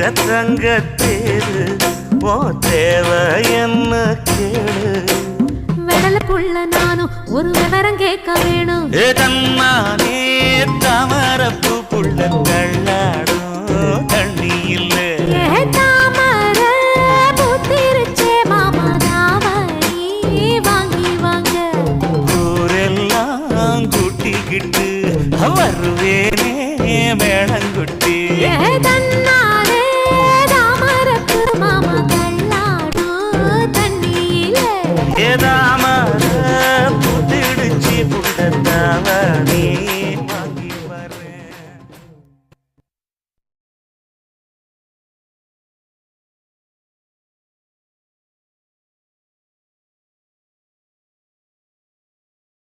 தங்கத்தேரு ஓ தேவை என்ன கேளு வெடல புள்ள நானும் ஒரு விவரம் கேட்க வேணும் தன்னானே தாமரப்பு புள்ள தள்ளாடும் தண்ணி இல்ல தாமர பூத்திருச்சே மாமா தாவணி வாங்கி வாங்க ஊரெல்லாம் கூட்டிக்கிட்டு வருவேனே